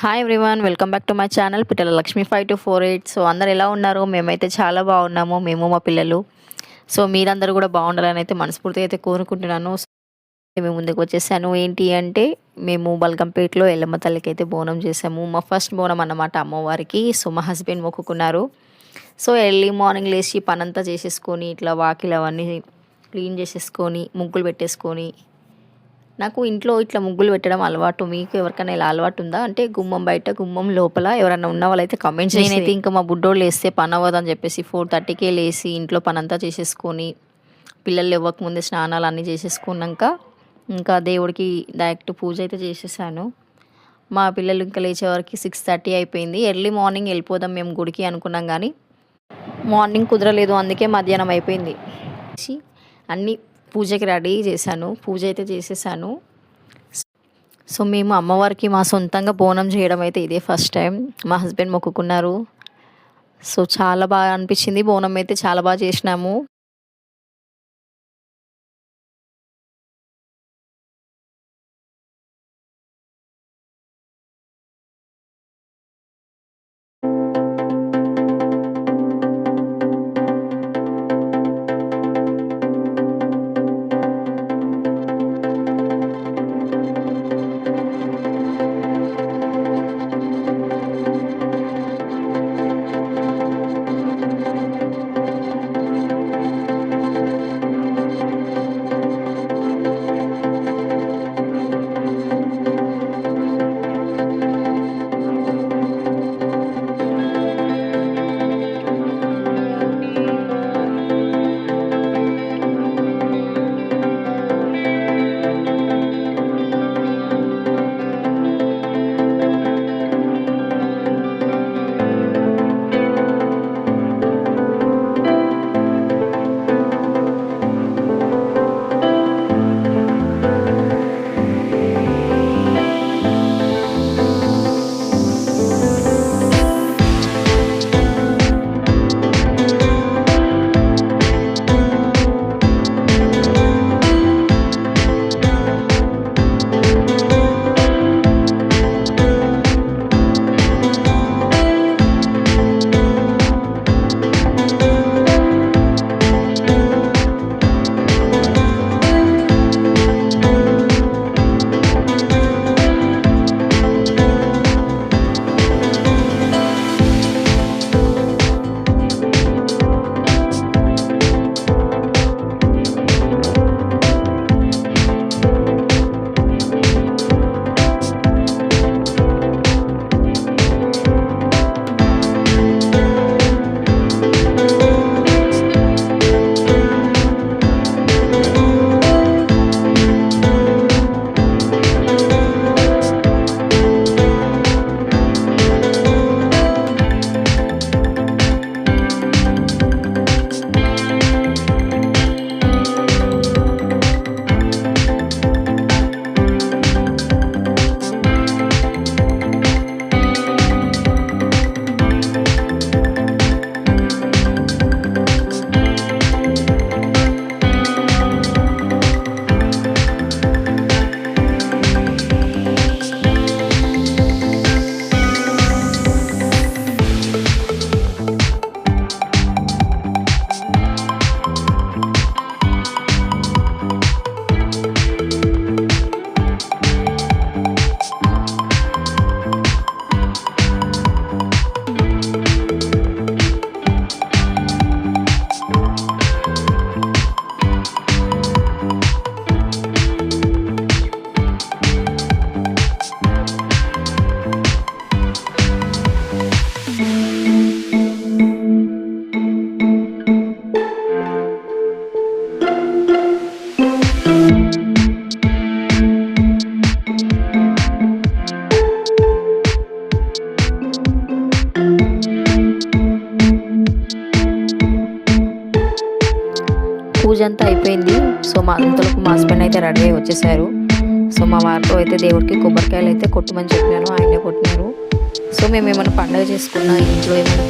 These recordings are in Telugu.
Hi everyone, welcome back to my channel Pittala Lakshmi 5248. So అందరు ఎలా ఉన్నారు? మేమైతే చాలా బాగున్నాము, మేము మా పిల్లలు. సో మీరందరూ కూడా బాగుండాలని అయితే మనస్ఫూర్తిగా అయితే కోరుకుంటున్నాను. మేము ముందుకు వచ్చేసాను. ఏంటి అంటే మేము బల్కంపేటలో ఎల్లమ్మ తల్లికి అయితే బోనం చేసాము. మా ఫస్ట్ బోనం అన్నమాట అమ్మవారికి. సో మా హస్బెండ్ మొక్కుకున్నారు. సో ఎర్లీ మార్నింగ్ లేచి పనంతా చేసేసుకొని ఇట్లా వాకిలు అవన్నీ క్లీన్ చేసేసుకొని ముగ్గులు పెట్టేసుకొని, నాకు ఇంట్లో ఇట్లా ముగ్గులు పెట్టడం అలవాటు. మీకు ఎవరికైనా ఇలా అలవాటు ఉందా? అంటే గుమ్మం బయట, గుమ్మం లోపల ఎవరైనా ఉన్న వాళ్ళైతే కమెంట్స్. నేనైతే ఇంకా మా బుడ్డోళ్ళు లేస్తే పని అవ్వదని చెప్పేసి 4:30కే లేసి ఇంట్లో పనంతా చేసేసుకొని, పిల్లలు ఇవ్వకముందే స్నానాలు అన్నీ చేసేసుకున్నాక ఇంకా దేవుడికి డైరెక్ట్ పూజ అయితే చేసేసాను. మా పిల్లలు ఇంకా లేచేవరకు 6:30 అయిపోయింది. ఎర్లీ మార్నింగ్ వెళ్ళిపోదాం మేము గుడికి అనుకున్నాం, కానీ మార్నింగ్ కుదరలేదు, అందుకే మధ్యాహ్నం అయిపోయింది. అన్నీ పూజకి రెడీ చేశాను, పూజ అయితే చేసేసాను. సో మేము అమ్మవారికి మా సొంతంగా బోనం చేయడం అయితే ఇదే ఫస్ట్ టైం. మా హస్బెండ్ మొక్కుకున్నారు. సో చాలా బాగా అనిపించింది. బోనం అయితే చాలా బాగా చేసినాము. పూజ అంతా అయిపోయింది. సో మా అంతలోపు మా హస్బెండ్ అయితే రెడీ అయి వచ్చేసారు. సో మా వారితో అయితే దేవుడికి కొబ్బరికాయలు అయితే కొట్టమని చెప్పాను, ఆయనే కొట్టినారు. సో మేము ఏమైనా పండుగ చేసుకున్నా ఇంట్లో ఏమైనా,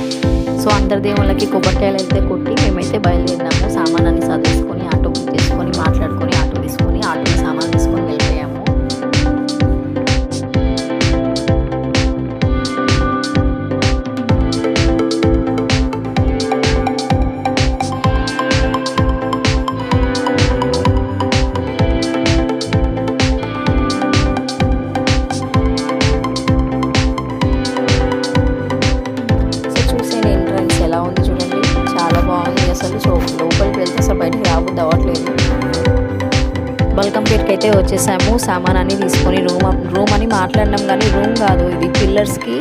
సో అందరి దేవుళ్ళకి కొబ్బరికాయలు అయితే కొట్టి మేమైతే బయలుదేరినాము. సామానాన్ని సర్దేసుకొని ఆటో బుక్ చేసుకొని మాట్లాడుకొని ఆటో తీసుకొని ఆటోకి సామాన్ తీసుకొని వెళ్ళిపోయాము. అయితే వచ్చేసాము. సామాన్ అన్ని తీసుకొని రూమ్ అని మాట్లాడినాం, కానీ రూమ్ కాదు ఇది. పిల్లర్స్కి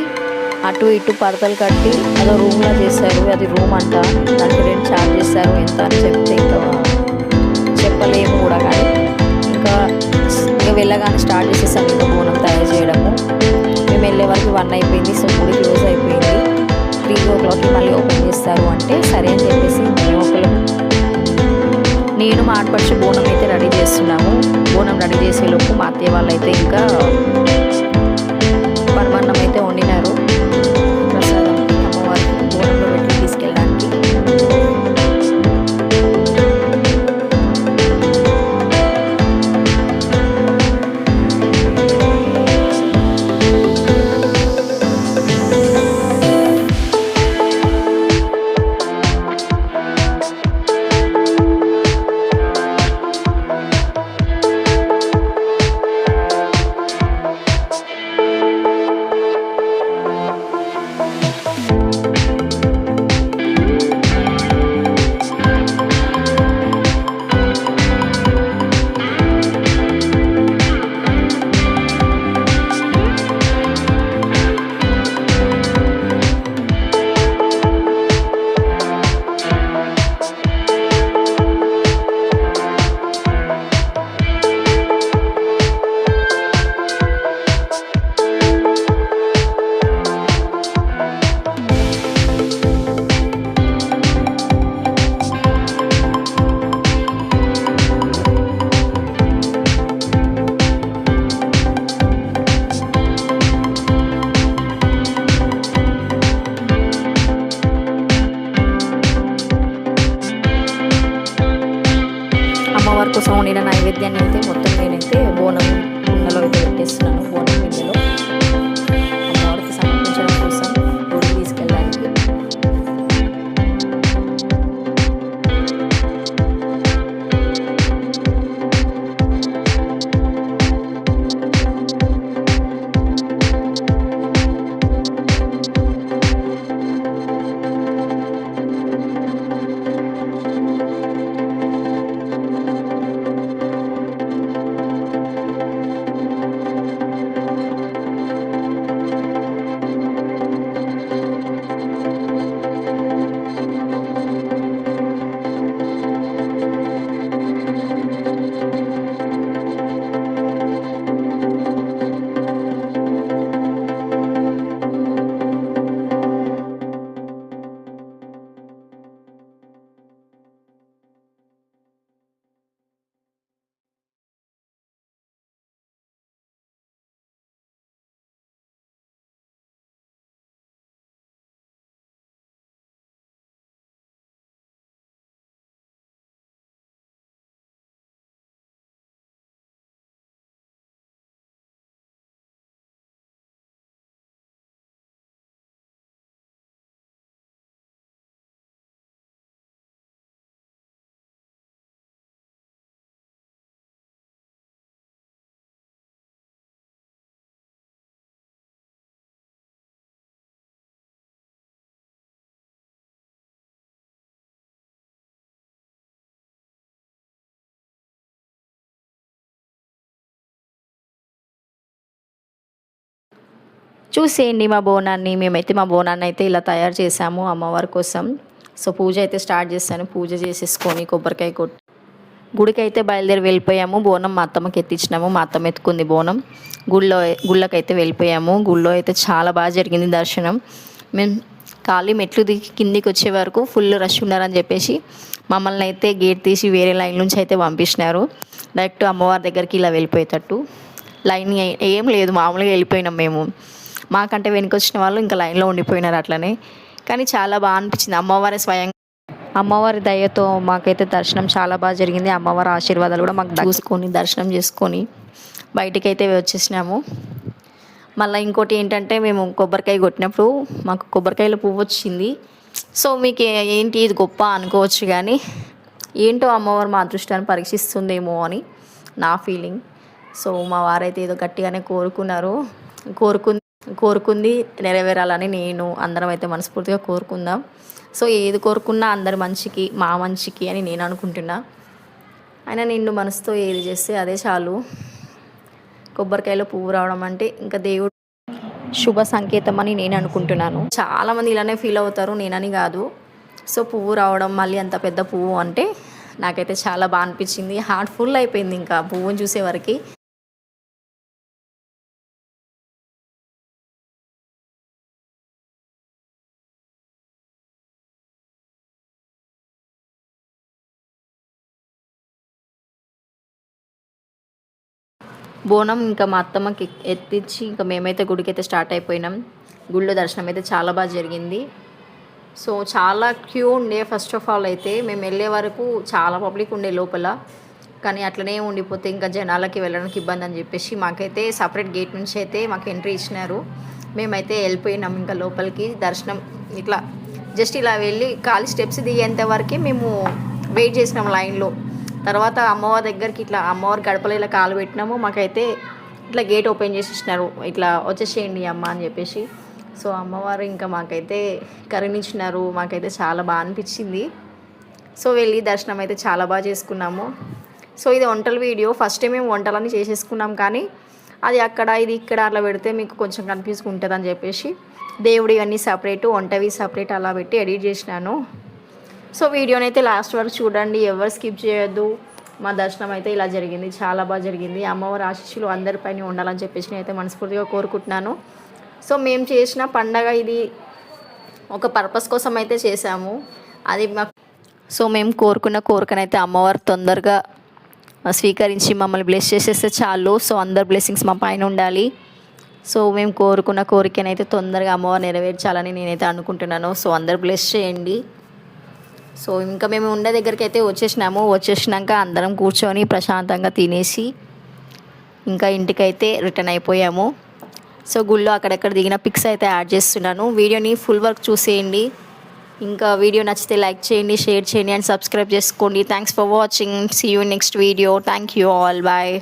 అటు ఇటు పడతలు కట్టి అదో రూమ్లా చేశారు. అది రూమ్ అంట. దానికి రెంట్ ఛార్జ్ చేశారు. ఎంత అని చెప్తే ఇంకా చెప్పలేము కూడా. కానీ ఇంకా వెళ్ళగానే స్టార్ట్ చేసేసాము ఇంకా బోనం తయారు చేయడము. మేము వెళ్ళే వరకు 1 అయిపోయింది. సో గుడి క్లోజ్ అయిపోయింది. 3 o'clockకి మళ్ళీ ఓపెన్ చేస్తారు అంటే సరే అని చెప్పేసి నేను మా ఆడపడుచు బోనం అయితే రెడీ చేస్తున్నాము. బోనం రెడీ చేసేలోపు మా అత్తయ్య వాళ్ళు అయితే ఇంకా పరమాన్నం అయితే వండినారు. ప్రసాదంకి అమ్మవారికి బోనంలో పెట్టి తీసుకెళ్ళడానికి. అమ్మవారి కోసం వండిన నైవేద్యాన్ని అయితే మొత్తం నేనైతే బోనం గిన్నెలో అయితే పెట్టేస్తున్నాను. బోనం గిన్నెలో అమ్మవారికి సమర్పించడం కోసం గుడికి తీసుకెళ్ళడానికి. చూసేయండి మా బోనాన్ని. మేమైతే మా బోనాన్ని అయితే ఇలా తయారు చేసాము అమ్మవారి కోసం. సో పూజ అయితే స్టార్ట్ చేశాను. పూజ చేసేసుకొని కొబ్బరికాయ కొట్టి గుడికి అయితే బయలుదేరి వెళ్ళిపోయాము. బోనం మా అత్తమ్మకి ఎత్తిచ్చినాము. మా అత్తమ్మ ఎత్తుకుంది బోనం. గుళ్ళకైతే వెళ్ళిపోయాము. గుళ్ళో అయితే చాలా బాగా జరిగింది దర్శనం. మేము ఖాళీ మెట్లు దిగి కిందికి వచ్చే వరకు ఫుల్ రష్ ఉన్నారని చెప్పేసి మమ్మల్ని అయితే గేట్ తీసి వేరే లైన్ నుంచి అయితే పంపించినారు. డైరెక్ట్ అమ్మవారి దగ్గరికి ఇలా వెళ్ళిపోయేటట్టు. లైన్ ఏం లేదు, మామూలుగా వెళ్ళిపోయినాం మేము. మాకంటే వెనుకొచ్చిన వాళ్ళు ఇంకా లైన్లో ఉండిపోయినారు అట్లనే. కానీ చాలా బాగా అనిపించింది. అమ్మవారి దయతో మాకైతే దర్శనం చాలా బాగా జరిగింది. అమ్మవారి ఆశీర్వాదాలు కూడా మాకు చూసుకొని దర్శనం చేసుకొని బయటికి అయితే వచ్చేసినాము. మళ్ళీ ఇంకోటి ఏంటంటే మేము కొబ్బరికాయ కొట్టినప్పుడు మాకు కొబ్బరికాయలో పువ్వు వచ్చింది. సో మీకు ఏంటి ఇది గొప్ప అనుకోవచ్చు, కానీ ఏంటో అమ్మవారు మా అదృష్టాన్ని పరీక్షిస్తుందేమో అని నా ఫీలింగ్. సో మా వారైతే ఏదో గట్టిగానే కోరుకుంది నెరవేరాలని నేను అందరం అయితే మనస్ఫూర్తిగా కోరుకుందాం. సో ఏది కోరుకున్నా అందరి మంచికి, మా మంచికి అని నేను అనుకుంటున్నా. అయినా నిండు మనసుతో ఏది చేస్తే అదే చాలు. కొబ్బరికాయలో పువ్వు రావడం అంటే ఇంకా దేవుడు శుభ సంకేతం అని నేను అనుకుంటున్నాను. చాలామంది ఇలానే ఫీల్ అవుతారు, నేనని కాదు. సో పువ్వు రావడం, మళ్ళీ అంత పెద్ద పువ్వు అంటే నాకైతే చాలా బాగా అనిపించింది. హార్ట్ ఫుల్ అయిపోయింది ఇంకా పువ్వుని చూసేవరకు. బోనం ఇంకా మా అత్తమ్మకి ఎత్తిచ్చి ఇంకా మేమైతే గుడికైతే స్టార్ట్ అయిపోయినాం. గుడిలో దర్శనం అయితే చాలా బాగా జరిగింది. సో చాలా క్యూ ఉండే. ఫస్ట్ ఆఫ్ ఆల్ అయితే మేము వెళ్ళే వరకు చాలా పబ్లిక్ ఉండే లోపల, కానీ అట్లనే ఉండిపోతే ఇంకా జనాలకి వెళ్ళడానికి ఇబ్బంది అని చెప్పేసి మాకైతే సపరేట్ గేట్ నుంచి అయితే మాకు ఎంట్రీ ఇచ్చినారు. మేమైతే వెళ్ళిపోయినాం ఇంకా లోపలికి. దర్శనం ఇట్లా జస్ట్ ఇలా వెళ్ళి ఖాళీ స్టెప్స్ దిగేంత వరకే మేము వెయిట్ చేసినాం లైన్లో. తర్వాత అమ్మవారి దగ్గరికి ఇట్లా అమ్మవారి గడపలో ఇలా కాలు పెట్టినాము. మాకైతే ఇట్లా గేట్ ఓపెన్ చేసి ఇచ్చినారు, ఇట్లా వచ్చేసేయండి అమ్మ అని చెప్పేసి. సో అమ్మవారు ఇంకా మాకైతే కరుణించినారు. మాకైతే చాలా బాగా అనిపించింది. సో వెళ్ళి దర్శనం అయితే చాలా బాగా చేసుకున్నాము. సో ఇది వంటల వీడియో. ఫస్ట్ టైం మేము వంటలన్నీ చేసేసుకున్నాం, కానీ అది అక్కడ ఇది ఇక్కడ అట్లా పెడితే మీకు కొంచెం కన్ఫ్యూజ్గా ఉంటుంది అని చెప్పేసి దేవుడు ఇవన్నీ సపరేటు, వంటవి సపరేట్ అలా పెట్టి ఎడిట్ చేసినాను. సో వీడియోని అయితే లాస్ట్ వరకు చూడండి, ఎవరు స్కిప్ చేయొద్దు. మా దర్శనం అయితే ఇలా జరిగింది, చాలా బాగా జరిగింది. అమ్మవారి ఆశీస్సులు అందరిపైన ఉండాలని చెప్పేసి నేనైతే మనస్ఫూర్తిగా కోరుకుంటున్నాను. సో మేము చేసిన పండగ ఇది ఒక పర్పస్ కోసం అయితే చేసాము. అది మాకు సో మేము కోరుకున్న కోరికనైతే అమ్మవారు తొందరగా స్వీకరించి మమ్మల్ని బ్లెస్ చేసేస్తే చాలు. సో అందరు బ్లెస్సింగ్స్ మా పైన ఉండాలి. సో మేము కోరుకున్న కోరికనైతే తొందరగా అమ్మవారు నెరవేర్చాలని నేనైతే అనుకుంటున్నాను. సో అందరు బ్లెస్ చేయండి. సో ఇంకా మేము ఉండే దగ్గరికి అయితే వచ్చేసినాక అందరం కూర్చొని ప్రశాంతంగా తినేసి ఇంకా ఇంటికైతే రిటర్న్ అయిపోయాము. సో గుళ్ళో అక్కడెక్కడ దిగిన పిక్స్ అయితే యాడ్ చేస్తున్నాను. వీడియోని ఫుల్ వర్క్ చూసేయండి. ఇంకా వీడియో నచ్చితే లైక్ చేయండి, షేర్ చేయండి అండ్ సబ్స్క్రైబ్ చేసుకోండి. Thanks for watching. See you next video. Thank you all. Bye.